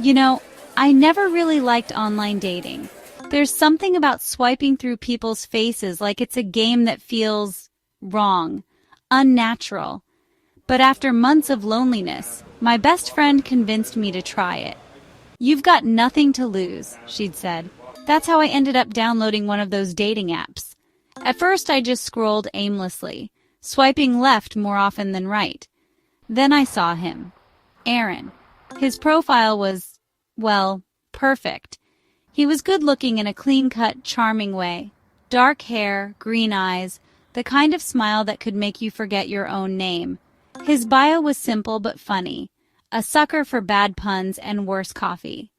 You know, I never really liked online dating. There's something about swiping through people's faces like it's a game that feels wrong, unnatural. But after months of loneliness, my best friend convinced me to try it. "You've got nothing to lose," she'd said. That's how I ended up downloading one of those dating apps. At first, I just scrolled aimlessly, swiping left more often than right. Then I saw him. Aaron. His profile was, well, perfect. He was good-looking in a clean-cut, charming way. Dark hair, green eyes, the kind of smile that could make you forget your own name. His bio was simple but funny. A sucker for bad puns and worse coffee.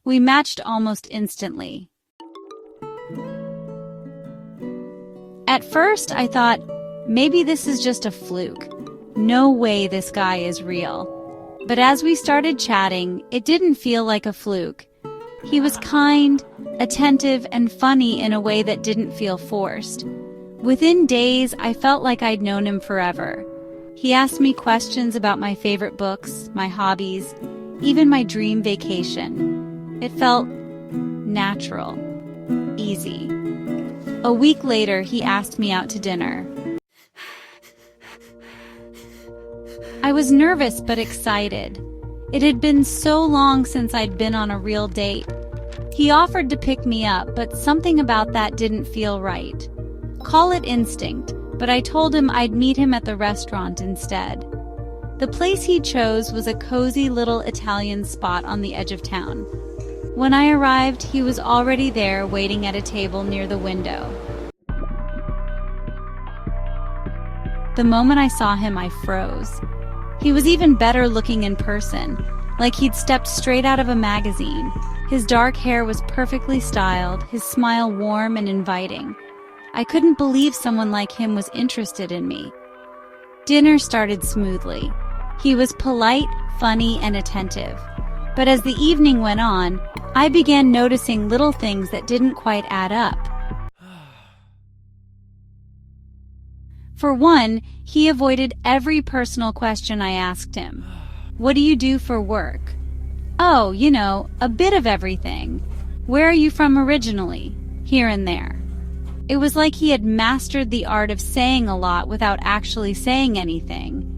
We matched almost instantly. At first, I thought, maybe this is just a fluke. No way this guy is real. But as we started chatting, it didn't feel like a fluke. He was kind, attentive, and funny in a way that didn't feel forced. Within days, I felt like I'd known him forever. He asked me questions about my favorite books, my hobbies, even my dream vacation. It felt natural, easy. A week later, he asked me out to dinner. I was nervous but excited. It had been so long since I'd been on a real date. He offered to pick me up, but something about that didn't feel right. Call it instinct, but I told him I'd meet him at the restaurant instead. The place he chose was a cozy little Italian spot on the edge of town. When I arrived, he was already there waiting at a table near the window. The moment I saw him, I froze. He was even better looking in person, like he'd stepped straight out of a magazine. His dark hair was perfectly styled, his smile warm and inviting. I couldn't believe someone like him was interested in me. Dinner started smoothly. He was polite, funny, and attentive. But as the evening went on, I began noticing little things that didn't quite add up. For one, he avoided every personal question I asked him. "What do you do for work?" "Oh, you know, a bit of everything." "Where are you from originally?" "Here and there." It was like he had mastered the art of saying a lot without actually saying anything.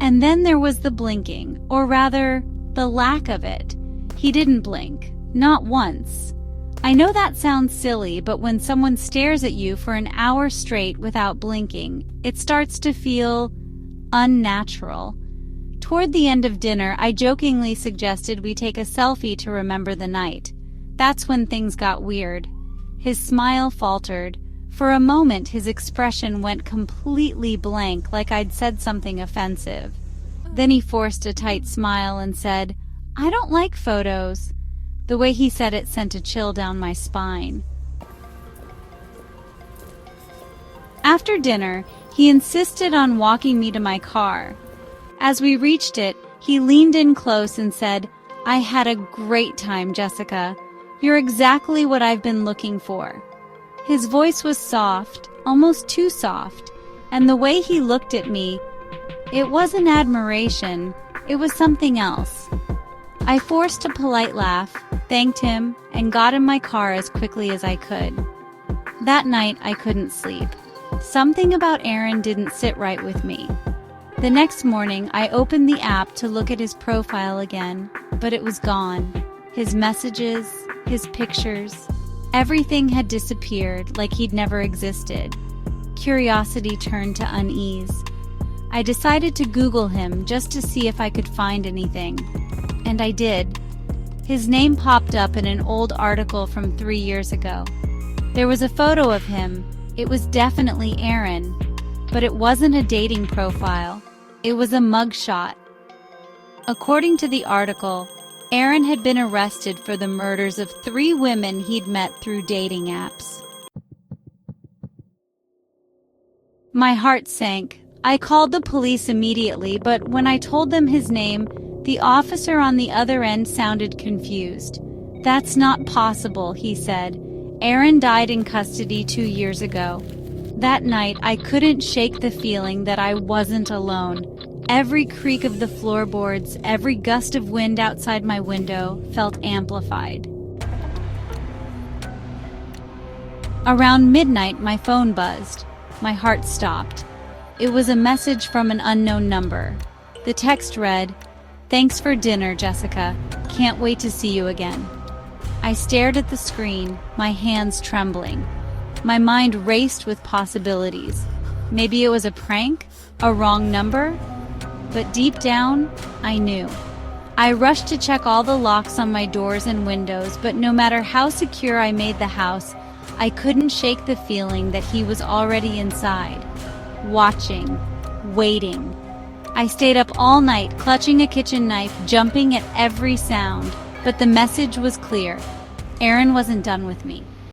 And then there was the blinking, or rather, the lack of it. He didn't blink, not once. I know that sounds silly, but when someone stares at you for an hour straight without blinking, it starts to feel unnatural. Toward the end of dinner, I jokingly suggested we take a selfie to remember the night. That's when things got weird. His smile faltered. For a moment, his expression went completely blank, like I'd said something offensive. Then he forced a tight smile and said, "I don't like photos." The way he said it sent a chill down my spine. After dinner, he insisted on walking me to my car. As we reached it, he leaned in close and said, "I had a great time, Jessica. You're exactly what I've been looking for." His voice was soft, almost too soft, and the way he looked at me, it wasn't admiration, it was something else. I forced a polite laugh, thanked him, and got in my car as quickly as I could. That night, I couldn't sleep. Something about Aaron didn't sit right with me. The next morning, I opened the app to look at his profile again, but it was gone. His messages, his pictures, everything had disappeared like he'd never existed. Curiosity turned to unease. I decided to Google him just to see if I could find anything. And I did. His name popped up in an old article from 3 years ago. There was a photo of him. It was definitely Aaron. But it wasn't a dating profile. It was a mugshot. According to the article, Aaron had been arrested for the murders of 3 women he'd met through dating apps. My heart sank. I called the police immediately, but when I told them his name, the officer on the other end sounded confused. "That's not possible," he said. "Aaron died in custody 2 years ago." That night, I couldn't shake the feeling that I wasn't alone. Every creak of the floorboards, every gust of wind outside my window felt amplified. Around midnight, my phone buzzed. My heart stopped. It was a message from an unknown number. The text read, "Thanks for dinner, Jessica. Can't wait to see you again." I stared at the screen, my hands trembling. My mind raced with possibilities. Maybe it was a prank, a wrong number, but deep down, I knew. I rushed to check all the locks on my doors and windows, but no matter how secure I made the house, I couldn't shake the feeling that he was already inside, watching, waiting. I stayed up all night, clutching a kitchen knife, jumping at every sound, but the message was clear. Aaron wasn't done with me.